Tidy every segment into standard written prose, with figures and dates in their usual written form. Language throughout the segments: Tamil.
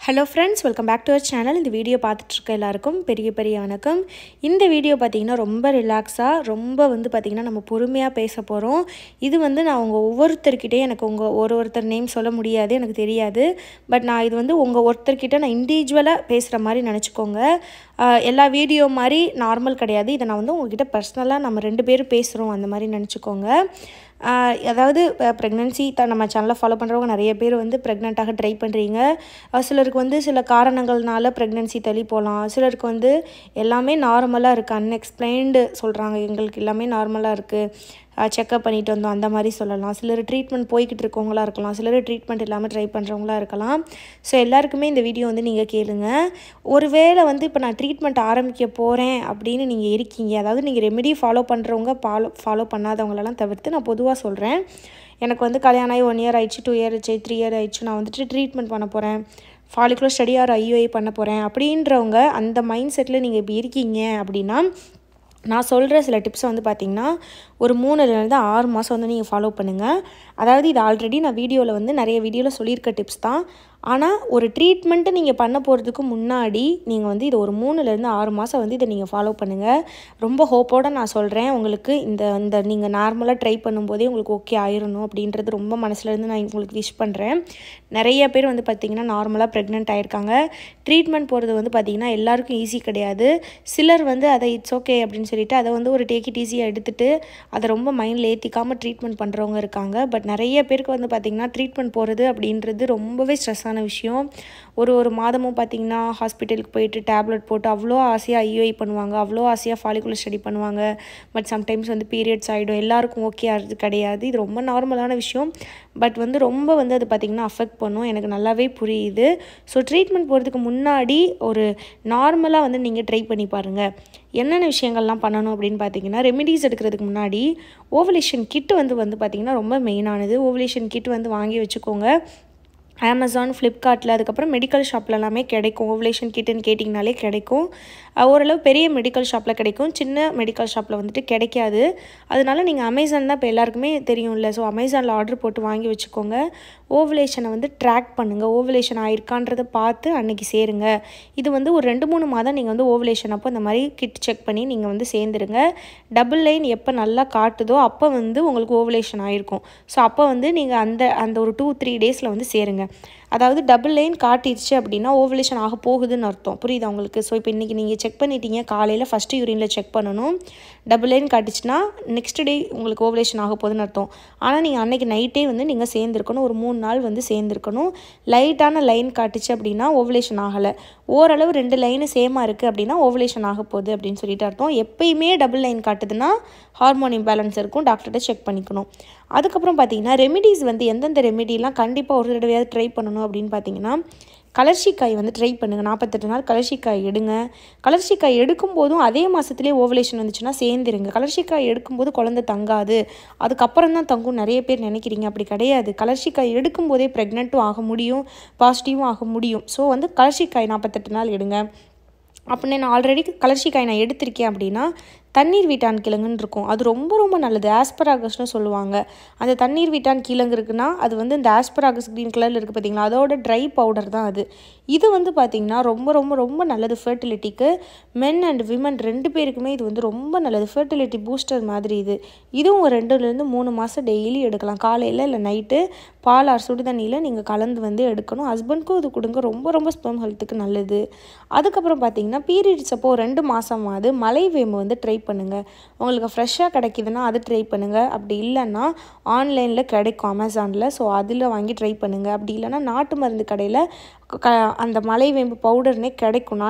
Hello friends, welcome back to our channel. இந்த வீடியோ பார்த்துட்டு இருக்க எல்லாருக்கும் பெரிய வணக்கம். இந்த வீடியோ பாத்தீங்கன்னா ரொம்ப ரிலாக்ஸா ரொம்ப பாத்தீங்கன்னா நம்ம பொறுமையா பேச போறோம். இது நான் உங்க ஒவ்வொருத்தர்கிட்டே எனக்கு உங்க ஒருத்தர் நேம் சொல்ல முடியாது, எனக்கு தெரியாது. பட் நான் இது உங்க ஒருத்தர்கிட்ட நான் இன்டிவிஜுவலா பேசுற மாதிரி நினைச்சுக்கோங்க. எல்லா வீடியோ மாதிரி நார்மல் கிடையாது. இத நான் உங்ககிட்ட பர்சனலா நம்ம ரெண்டு பேரும் பேசுறோம் அந்த மாதிரி நினைச்சுக்கோங்க. அதாவது பிரெக்னன்சி நம்ம சேனலை ஃபாலோ பண்ணுறவங்க நிறைய பேர் ப்ரெக்னெண்ட்டாக ட்ரை பண்ணுறீங்க. சிலருக்கு சில காரணங்கள்னால ப்ரெக்னன்சி தள்ளி போகலாம். சிலருக்கு எல்லாமே நார்மலாக இருக்குது, அன்எக்ஸ்பிளைன்டு சொல்கிறாங்க, எங்களுக்கு எல்லாமே நார்மலாக இருக்குது, செக்கப் பண்ணிட்டு வந்தோம் அந்த மாதிரி சொல்லலாம். சிலர் ட்ரீட்மெண்ட் போய்கிட்டு இருக்கவங்களா இருக்கலாம், சிலர் ட்ரீட்மெண்ட் இல்லாமல் ட்ரை பண்ணுறவங்களா இருக்கலாம். ஸோ எல்லாருக்குமே இந்த வீடியோ நீங்கள் கேளுங்க. ஒருவேளை இப்போ நான் ட்ரீட்மெண்ட் ஆரம்பிக்க போகிறேன் அப்படின்னு நீங்கள் இருக்கீங்க, அதாவது நீங்கள் ரெமெடி ஃபாலோ பண்ணுறவங்க ஃபாலோ பண்ணாதவங்களெல்லாம் தவிர்த்து நான் பொதுவாக சொல்கிறேன். எனக்கு கல்யாணம் ஆகி 1 இயர் ஆயிடுச்சு, 2 இயர் ஆயிடுச்சு, 3 இயர் ஆயிடுச்சு, நான் ட்ரீட்மெண்ட் பண்ண போகிறேன், ஃபாலிகுலர் ஸ்டடி ஆர் IUI பண்ண போகிறேன் அப்படின்றவங்க அந்த மைண்ட் செட்டில் நீங்கள் இப்படி இருக்கீங்க அப்படின்னா நான் சொல்கிற சில டிப்ஸை பார்த்திங்கன்னா ஒரு 3லேருந்து 6 மாதம் நீங்கள் ஃபாலோ பண்ணுங்கள். அதாவது இது ஆல்ரெடி நான் வீடியோவில் நிறைய வீடியோவில் சொல்லியிருக்க டிப்ஸ் தான். ஆனால் ஒரு ட்ரீட்மெண்ட்டு நீங்கள் பண்ண போகிறதுக்கு முன்னாடி நீங்கள் இது ஒரு 3லேருந்து 6 மாதம் இதை நீங்கள் ஃபாலோ பண்ணுங்கள். ரொம்ப ஹோப்போடு நான் சொல்கிறேன். உங்களுக்கு இந்த நீங்கள் நார்மலாக ட்ரை பண்ணும்போதே உங்களுக்கு ஓகே ஆயிடணும் அப்படின்றது ரொம்ப மனசுலேருந்து நான் உங்களுக்கு விஷ் பண்ணுறேன். நிறைய பேர் பார்த்திங்கன்னா நார்மலாக ப்ரெக்னென்ட் ஆகிருக்காங்க. ட்ரீட்மெண்ட் போகிறது பார்த்திங்கன்னா எல்லாருக்கும் ஈஸி கிடையாது. சிலர் அதை இட்ஸ் ஓகே அப்படின்னு சொல்லிட்டு அதை ஒரு டேக் இட் ஈஸியாக எடுத்துகிட்டு அதை ரொம்ப மைண்டில் ஏற்றிக்காமல் ட்ரீட்மெண்ட் பண்ணுறவங்க இருக்காங்க. பட் நிறைய பேருக்கு பார்த்திங்கன்னா ட்ரீட்மெண்ட் போகிறது அப்படின்றது ரொம்பவே ஸ்ட்ரெஸ்ஸான விஷயம். ஒரு மாதமும் பார்த்திங்கன்னா ஹாஸ்பிட்டலுக்கு போயிட்டு டேப்லெட் போட்டு அவ்வளோ ஆசையாக IUI பண்ணுவாங்க, அவ்வளோ ஆசையாக ஃபாலிகுலர் ஸ்டடி பண்ணுவாங்க. பட் சம்டைம்ஸ் பீரியட்ஸ் ஆகிடும், எல்லாருக்கும் ஓகே ஆகிறது கிடையாது. இது ரொம்ப நார்மலான விஷயம். பட் ரொம்ப அது பார்த்திங்கன்னா அஃபெக்ட் பண்ணும், எனக்கு நல்லாவே புரியுது. ஸோ ட்ரீட்மெண்ட் போகிறதுக்கு முன்னாடி ஒரு நார்மலாக நீங்கள் ட்ரை பண்ணி பாருங்கள். என்னென்ன விஷயங்கள்லாம் பண்ணணும் அப்படின்னு பார்த்தீங்கன்னா, ரெமிடிஸ் எடுக்கிறதுக்கு முன்னாடி ஓவலேஷன் கிட் பார்த்திங்கன்னா ரொம்ப மெயினானது. ஓவலேஷன் கிட் வாங்கி வச்சுக்கோங்க. Amazon, ஃப்ளிப்கார்ட்டில், அதுக்கப்புறம் மெடிக்கல் ஷாப்பில் எல்லாமே கிடைக்கும். ஓவலேஷன் கிட்டுன்னு கேட்டிங்கனாலே கிடைக்கும். ஓரளவு பெரிய மெடிக்கல் ஷாப்பில் கிடைக்கும், சின்ன மெடிக்கல் ஷாப்பில் கிடைக்காது. அதனால நீங்கள் அமேசான் தான் இப்போ எல்லாருக்குமே தெரியும்ல. ஸோ அமேசானில் ஆர்டர் போட்டு வாங்கி வச்சுக்கோங்க. ஓவலேஷனை ட்ராக் பண்ணுங்கள். ஓவலேஷன் ஆயிருக்கான்றதை பார்த்து அன்றைக்கி சேருங்க. இது ஒரு 2-3 மாதம் நீங்கள் ஓவலேஷன் அப்போ இந்த மாதிரி கிட் செக் பண்ணி நீங்கள் சேர்ந்துருங்க. டபுள் லைன் எப்போ நல்லா காட்டுதோ அப்போ உங்களுக்கு ஓவலேஷன் ஆகிருக்கும். ஸோ அப்போ நீங்கள் அந்த ஒரு 2-3 டேஸில் சேருங்க. அதாவது டபுள் லைன் காட்டிடுச்சு அப்படின்னா ஓவலேஷன் ஆக போகுதுன்னு அர்த்தம். புரியுதா உங்களுக்கு? ஸோ இப்போ இன்றைக்கி நீங்கள் செக் பண்ணிட்டீங்க, காலையில் ஃபஸ்ட்டு யூரினில் செக் பண்ணணும். டபுள் லைன் காட்டிச்சுன்னா நெக்ஸ்ட் டே உங்களுக்கு ஓவலேஷன் ஆக போகுதுன்னு அர்த்தம். ஆனால் நீங்கள் அன்றைக்கி நைட்டே நீங்கள் சேர்ந்துருக்கணும், ஒரு 3 நாள் சேர்ந்துருக்கணும். லைட்டான லைன் காட்டுச்சு அப்படின்னா ஓவலேஷன் ஆகலை, ஓரளவு 2 லைனு சேமாக இருக்குது அப்படின்னா ஓவலேஷன் ஆக போகுது அப்படின்னு சொல்லிட்டு அர்த்தம். எப்பயுமே டபுள் லைன் காட்டுதுன்னா ஹார்மோன் இம்பேலன்ஸ் இருக்கும், டாக்டர்கிட்ட செக் பண்ணிக்கணும். அதுக்கப்புறம் பார்த்தீங்கன்னா ரெமிடிஸ் எந்தெந்த ரெமிடிலாம் கண்டிப்பாக ஒரு தடவையாவது ட்ரை பண்ணணும் அப்படின்னு பார்த்தீங்கன்னா, கலர்ஷிக்காய் ட்ரை பண்ணுங்கள். 48 நாள் கலர்ஷிக்காய் எடுங்க. கலர்ஷிக்காய் எடுக்கும்போதும் அதே மாதத்துலேயே ஓவலேஷன் வந்துச்சுன்னா சேர்ந்துருங்க. கலர்ஷிக்காய் எடுக்கும்போது குழந்தை தங்காது, அதுக்கப்புறம் தான் தங்கும் நிறைய பேர் நினைக்கிறீங்க. அப்படி கிடையாது. கலர்ஷிக்காய் எடுக்கும்போதே ப்ரெக்னெண்ட்டும் ஆக முடியும், பாசிட்டிவும் ஆக முடியும். ஸோ கலர்ஷிக்காய் 48 நாள் எடுங்க. அப்படின்னு நான் ஆல்ரெடி கலர்ஷிக்காய் நான் எடுத்திருக்கேன் அப்படின்னா தண்ணீர் வீட்டான் கிழங்குன்னு இருக்கும், அது ரொம்ப ரொம்ப நல்லது. ஆஸ்பராகஸ்னு சொல்லுவாங்க. அந்த தண்ணீர் வீட்டான் கிழங்கு இருக்குன்னா அது இந்த ஆஸ்பராகஸ் க்ரீன் கலரில் இருக்குது பார்த்தீங்களா, அதோட ட்ரை பவுடர் தான் அது. இது பார்த்திங்கன்னா ரொம்ப ரொம்ப ரொம்ப நல்லது ஃபர்டிலிட்டிக்கு. மென் அண்ட் விமன் 2 பேருக்குமே இது ரொம்ப நல்லது, ஃபர்டிலிட்டி பூஸ்டர் மாதிரி. இதுவும் 2லேருந்து 3 மாதம் டெய்லி எடுக்கலாம். காலையில் இல்லை நைட்டு பால் ஆர் சுடு தண்ணியில் நீங்கள் கலந்து எடுக்கணும். ஹஸ்பண்ட்க்கும் இது கொடுங்க, ரொம்ப ரொம்ப ஸ்பெர்ம் ஹெல்த்துக்கு நல்லது. அதுக்கப்புறம் பார்த்திங்கன்னா பீரியட்ஸ் அப்போ 2 மாதமாவது மலைவேம்பு ட்ரை பண்ணுங்கள். உங்களுக்கு ஃப்ரெஷ்ஷாக கிடைக்கிதுன்னா அது ட்ரை பண்ணுங்கள். அப்படி இல்லைன்னா ஆன்லைனில் கிடைக்கும் அமேசானில், ஸோ அதில் வாங்கி ட்ரை பண்ணுங்கள். அப்படி இல்லைன்னா நாட்டு மருந்து கடையில் அந்த மலைவேம்பு பவுடர்னே கிடைக்கும்,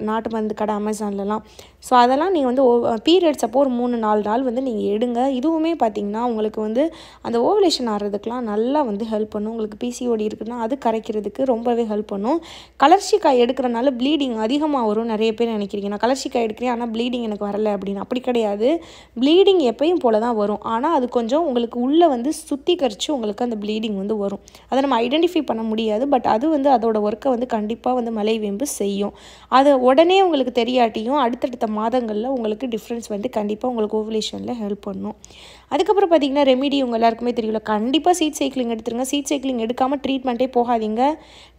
நாட்டு மருந்து கடை அமேசான்லலாம். ஸோ அதெல்லாம் நீங்கள் பீரியட்ஸ் அப்போ ஒரு 3-4 நாள் நீங்கள் எடுங்க. இதுவுமே பார்த்திங்கன்னா உங்களுக்கு அந்த ஓவலேஷன் ஆகிறதுக்கெலாம் நல்லா ஹெல்ப் பண்ணும். உங்களுக்கு PCOD இருக்குன்னா அது கரைக்கிறதுக்கு ரொம்பவே ஹெல்ப் பண்ணும். கலர்ஷிக்காய் எடுக்கிறனால ப்ளீடிங் அதிகமாக வரும் நிறைய பேர் நினைக்கிறீங்க. நான் கலர்ஷிக்காய் எடுக்கிறேன் ஆனால் ப்ளீடிங் எனக்கு வரலை அப்படின்னு. அப்படி கிடையாது. ப்ளீடிங் எப்பயும் போல தான் வரும், ஆனால் அது கொஞ்சம் உங்களுக்கு உள்ளே சுத்திகரித்து உங்களுக்கு அந்த ப்ளீடிங் வரும். அதை நம்ம ஐடென்டிஃபை பண்ண முடியாது, பட் அது அதோட ஒர்க்கை வந்து கண்டிப்பாக வந்து மலைவேம்பு செய்யும். அது உடனே உங்களுக்கு தெரியாட்டியும் அடுத்தடுத்த மாதங்களில் உங்களுக்கு டிஃப்ரென்ஸ் வந்து கண்டிப்பாக உங்களுக்கு ஓவுலேஷனில் ஹெல்ப் பண்ணும். அதுக்கப்புறம் பார்த்திங்கன்னா ரெமிடி உங்கள் எல்லாருக்குமே தெரியல. கண்டிப்பாக சீட் சைக்கிளிங் எடுத்துருங்க. சீட் சைக்கிளிங் எடுக்காமல் ட்ரீட்மெண்ட்டே போகாதீங்க.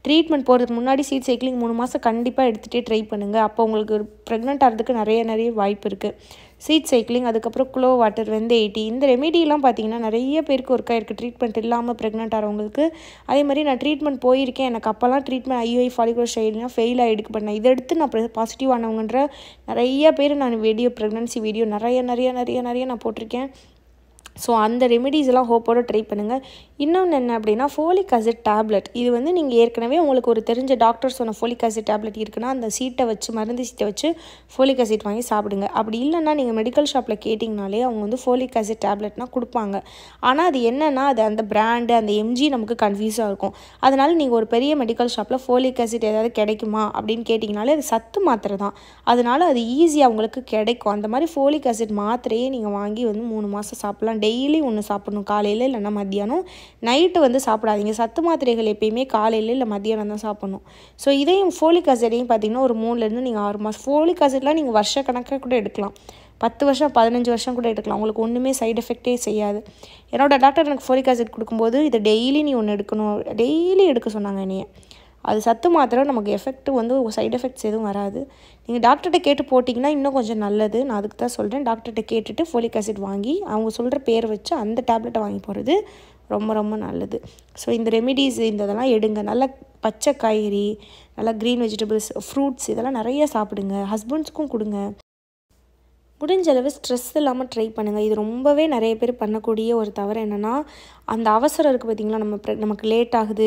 ட்ரீட்மெண்ட் போகிறதுக்கு முன்னாடி சீட் சைக்கிளிங் 3 மாதம் கண்டிப்பாக எடுத்துகிட்டே ட்ரை பண்ணுங்கள். அப்போ உங்களுக்கு ப்ரெக்னென்ட் ஆகிறதுக்கு நிறைய வாய்ப்பு இருக்குது. சீட் சைக்கிளிங், அதுக்கப்புறம் க்ளோ வாட்டர், வெந்தயட்டி, இந்த ரெமிடிலாம் பார்த்திங்கன்னா நிறைய பேருக்கு ஒர்க் ஆகிருக்கு ட்ரீட்மெண்ட் இல்லாமல் ப்ரெக்னென்ட் ஆகிறவங்களுக்கு. அதே மாதிரி நான் ட்ரீட்மெண்ட் போயிருக்கேன். எனக்கு அப்போல்லாம் ட்ரீட்மெண்ட் ஐயுஐ ஃபாலிகுலர் ஸ்டைல்னால் ஃபெயில் ஆகிடுக்கு பண்ணேன். இதை எடுத்து நான் பாசிட்டிவ் ஆனவங்கன்ற நிறைய பேர் நான் ப்ரெக்னன்சி வீடியோ நிறைய நான் போட்டிருக்கேன். ஸோ அந்த ரெமிடிஸ் எல்லாம் ஹோப்போடு ட்ரை பண்ணுங்கள். இன்னொன்று என்ன அப்படின்னா ஃபோலிக் ஆசிட் டேப்லெட். இது வந்து நீங்கள் ஏற்கனவே உங்களுக்கு ஒரு தெரிஞ்ச டாக்டர் சொன்ன ஃபோலிக் ஆசிட் டேப்லெட் இருக்குன்னா அந்த மருந்து சீட்டை வச்சு ஃபோலிக் ஆசிட் வாங்கி சாப்பிடுங்க. அப்படி இல்லைன்னா நீங்கள் மெடிக்கல் ஷாப்பில் கேட்டிங்கனாலே அவங்க வந்து ஃபோலிக் ஆசிட் டேப்லெட்னால் கொடுப்பாங்க. ஆனால் அது என்னென்னா அது அந்த பிராண்டு அந்த எம்ஜி நமக்கு கன்ஃபியூஸாக இருக்கும். அதனால் நீங்கள் ஒரு பெரிய மெடிக்கல் ஷாப்பில் ஃபோலிக் ஆசிட் ஏதாவது கிடைக்குமா அப்படின்னு கேட்டிங்கனாலே அது சத்து மாத்திரை தான். அதனால் அது ஈஸியாக உங்களுக்கு கிடைக்கும். அந்த மாதிரி ஃபோலிக் ஆசிட் மாத்திரையே நீங்கள் வாங்கி வந்து 3 மாதம் சாப்பிட்லாம். டெய்லி ஒன்று சாப்பிடணும். காலையில் இல்லைன்னா மத்தியானம். நைட்டு வந்து சாப்பிடாதீங்க. சத்து மாத்திரைகள் எப்பயுமே காலையில் இல்லை மத்தியானம் தான் சாப்பிடணும். ஸோ இதையும் ஃபோலிக் ஆசிடையும் பார்த்திங்கன்னா ஒரு 3லேருந்து நீங்கள் 6 மாதம். ஃபோலிக் ஆசிட்லாம் நீங்கள் வருஷக்கணக்காக கூட எடுக்கலாம். 10 வருஷம் 15 வருஷம் கூட எடுக்கலாம். உங்களுக்கு ஒன்றுமே சைடு எஃபெக்டே செய்யாது. என்னோடய டாக்டர் எனக்கு ஃபோலிக் ஆசிட் கொடுக்கும்போது இதை டெய்லி நீ ஒன்று எடுக்கணும், டெய்லி எடுக்க சொன்னாங்க என்னைய. அது சத்து மாத்திரை நமக்கு எஃபெக்ட் வந்து சைடு எஃபெக்ட்ஸ் எதுவும் வராது. நீங்கள் டாக்டர்கிட்ட கேட்டு போட்டிங்கன்னா இன்னும் கொஞ்சம் நல்லது. நான் அதுக்கு தான் சொல்கிறேன். டாக்டர்கிட்ட கேட்டுட்டு ஃபோலிக் ஆசிட் வாங்கி அவங்க சொல்கிற பேர் வச்சு அந்த டேப்லெட்டை வாங்கி போகிறது ரொம்ப நல்லது. ஸோ இந்த ரெமிடிஸ் இதெல்லாம் எடுங்க. நல்லா பச்சை காய்கறி, நல்லா க்ரீன் வெஜிடபிள்ஸ், ஃப்ரூட்ஸ் இதெல்லாம் நிறைய சாப்பிடுங்க. ஹஸ்பண்ட்ஸ்க்கும் கொடுங்க. முடிஞ்ச அளவு ஸ்ட்ரெஸ் இல்லாமல் ட்ரை பண்ணுங்கள். இது ரொம்பவே நிறைய பேர் பண்ணக்கூடிய ஒரு தவறு என்னென்னா அந்த அவசரம் இருக்குது பார்த்திங்களா. நமக்கு லேட் ஆகுது,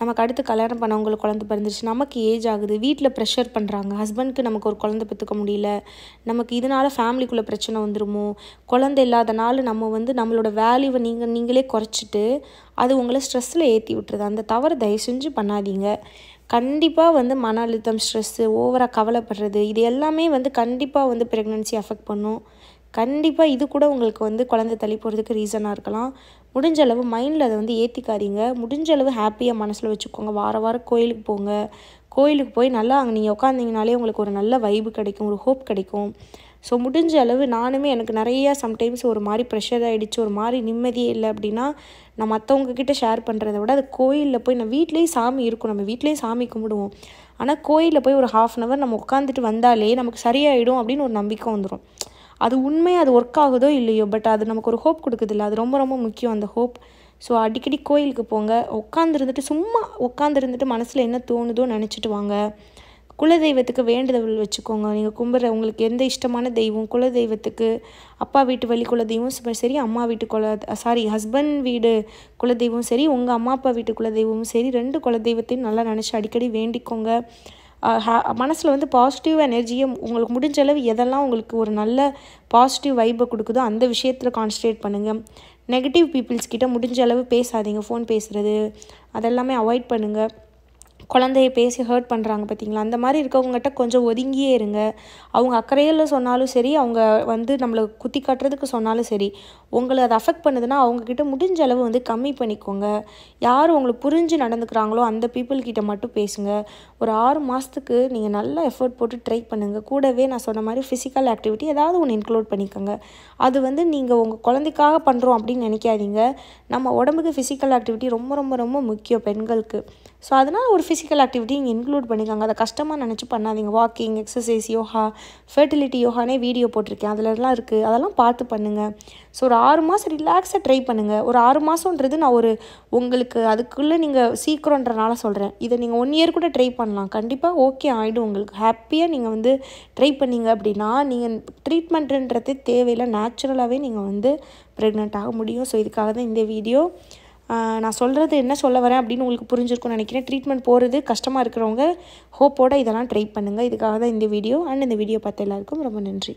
நமக்கு அடுத்து கல்யாணம் பண்ணவங்களுக்கு குழந்தை பிறந்துருச்சு, நமக்கு ஏஜ் ஆகுது, வீட்டில் ப்ரெஷர் பண்ணுறாங்க, ஹஸ்பண்ட்க்கு நமக்கு ஒரு குழந்தை பெற்றுக்க முடியல, நமக்கு இதனால் ஃபேமிலிக்குள்ளே பிரச்சனை வந்துடுமோ, குழந்தை இல்லாதனால நம்ம வந்து நம்மளோட வேல்யூவை நீங்களே குறைச்சிட்டு அது உங்களை ஸ்ட்ரெஸ்ஸில் ஏற்றி விட்டுருது. அந்த தவறு தயவு செஞ்சு பண்ணாதீங்க. கண்டிப்பாக வந்து மன அழுத்தம், ஸ்ட்ரெஸ்ஸு, ஓவராக கவலைப்படுறது இது எல்லாமே வந்து கண்டிப்பாக வந்து ப்ரெக்னன்சி அஃபெக்ட் பண்ணும். கண்டிப்பாக இது கூட உங்களுக்கு வந்து குழந்தை தள்ளி போகிறதுக்கு ரீசனாக இருக்கலாம். முடிஞ்ச அளவு மைண்டில் அதை வந்து ஏற்றிக்காதீங்க. முடிஞ்ச அளவு ஹாப்பியாக மனசில் வச்சுக்கோங்க. வாரம் கோயிலுக்கு போங்க. கோயிலுக்கு போய் நல்லா அங்கே நீங்கள் உட்காந்திங்கனாலே உங்களுக்கு ஒரு நல்ல வைப்பு கிடைக்கும், ஒரு ஹோப் கிடைக்கும். ஸோ முடிஞ்ச அளவு நானுமே எனக்கு நிறையா சம்டைம்ஸ் ஒரு மாதிரி ப்ரெஷர் ஆகிடுச்சு, ஒரு மாதிரி நிம்மதியே இல்லை அப்படின்னா நான் மற்றவங்கக்கிட்ட ஷேர் பண்ணுறத விட அது கோயிலில் போய் நான் வீட்லேயும் சாமி இருக்கும், நம்ம வீட்லேயும் சாமி கும்பிடுவோம். ஆனால் கோயிலில் போய் ஒரு 1/2 hour நம்ம உட்காந்துட்டு வந்தாலே நமக்கு சரியாயிடும் அப்படின்னு ஒரு நம்பிக்கை வந்துடும். அது உண்மையாக அது ஒர்க் ஆகுதோ இல்லையோ, பட் அது நமக்கு ஒரு ஹோப் கொடுக்குதில்ல, அது ரொம்ப முக்கியம் அந்த ஹோப். ஸோ அடிக்கடி கோயிலுக்கு போங்க. சும்மா உட்காந்துருந்துட்டு மனசில் என்ன தோணுதோ நினச்சிட்டு வாங்க. குலதெய்வத்துக்கு வேண்டுதல் வச்சுக்கோங்க. நீங்கள் கும்பிட்ற உங்களுக்கு எந்த இஷ்டமான தெய்வம், குலதெய்வத்துக்கு அப்பா வீட்டு வழி குலதெய்வம் சரி, அம்மா வீட்டு ஹஸ்பண்ட் வீடு குலதெய்வம் சரி, உங்கள் அம்மா அப்பா வீட்டு குலதெய்வமும் சரி, 2 குலதெய்வத்தையும் நல்லா நினச்சி அடிக்கடி வேண்டிக்கோங்க. மனசில் வந்து பாசிட்டிவ் எனர்ஜியை உங்களுக்கு முடிஞ்ச அளவு எதெல்லாம் உங்களுக்கு ஒரு நல்ல பாசிட்டிவ் வைப்பை கொடுக்குதோ அந்த விஷயத்தில் கான்சன்ட்ரேட் பண்ணுங்கள். நெகட்டிவ் பீப்புள்ஸ் கிட்ட முடிஞ்ச அளவு பேசாதீங்க. ஃபோன் பேசுகிறது அதெல்லாமே அவாய்ட் பண்ணுங்கள். குழந்தைய பேசி ஹர்ட் பண்ணுறாங்க பார்த்தீங்களா, அந்த மாதிரி இருக்கவங்ககிட்ட கொஞ்சம் ஒதுங்கியே இருங்க. அவங்க அக்கறையில் சொன்னாலும் சரி, அவங்க வந்து நம்மளை குத்தி காட்டுறதுக்கு சொன்னாலும் சரி, உங்களை அதை அஃபெக்ட் பண்ணுதுன்னா அவங்கக்கிட்ட முடிஞ்ச அளவு வந்து கம்மி பண்ணிக்கோங்க. யார் உங்களை புரிஞ்சு நடந்துக்கிறாங்களோ அந்த பீப்புள்கிட்ட மட்டும் பேசுங்க. ஒரு 6 மாதத்துக்கு நீங்கள் நல்லா எஃபர்ட் போட்டு ட்ரை பண்ணுங்கள். கூடவே நான் சொன்ன மாதிரி ஃபிசிக்கல் ஆக்டிவிட்டி ஏதாவது ஒன்று இன்க்ளூட் பண்ணிக்கோங்க. அது வந்து நீங்கள் உங்கள் குழந்தைக்காக பண்ணுறோம் அப்படின்னு நினைக்காதீங்க. நம்ம உடம்புக்கு ஃபிசிக்கல் ஆக்டிவிட்டி ரொம்ப முக்கியம் பெண்களுக்கு. ஸோ அதனால் ஒரு ஃபிசிக்கல் ஆக்டிவிட்டி நீங்கள் இன்க்ளூட் பண்ணிக்கோங்க. அதை கஷ்டமாக நினச்சி பண்ணாதீங்க. வாக்கிங், எக்ஸசைஸ், யோகா, ஃபெர்டிலிட்டி யோகானே வீடியோ போட்டிருக்கேன், அதிலலாம் இருக்குது. அதெல்லாம் பார்த்து பண்ணுங்கள். ஸோ ஒரு 6 மாதம் ரிலாக்ஸாக ட்ரை பண்ணுங்கள். ஒரு 6 மாதன்றது நான் உங்களுக்கு அதுக்குள்ளே நீங்கள் சீக்கிரன்றனால சொல்கிறேன். இதை நீங்கள் 1 year கூட ட்ரை பண்ணலாம். கண்டிப்பாக ஓகே ஆகிடும். உங்களுக்கு ஹாப்பியாக நீங்கள் வந்து ட்ரை பண்ணிங்க அப்படின்னா நீங்கள் ட்ரீட்மெண்ட்டுன்றதே தேவையில்லை. நேச்சுரலாகவே நீங்கள் வந்து ப்ரெக்னென்ட் ஆக முடியும். ஸோ இதுக்காக தான் இந்த வீடியோ. நான் சொல்கிறது என்ன சொல்ல வரேன் அப்படின்னு உங்களுக்கு புரிஞ்சிருக்கும்னு நினைக்கிறேன். ட்ரீட்மெண்ட் போகிறது கஷ்டமாக இருக்கிறவங்க ஹோப்போடு இதெல்லாம் ட்ரை பண்ணுங்கள். இதுக்காக தான் இந்த வீடியோ. இந்த வீடியோ பார்த்த எல்லாருக்கும் ரொம்ப நன்றி.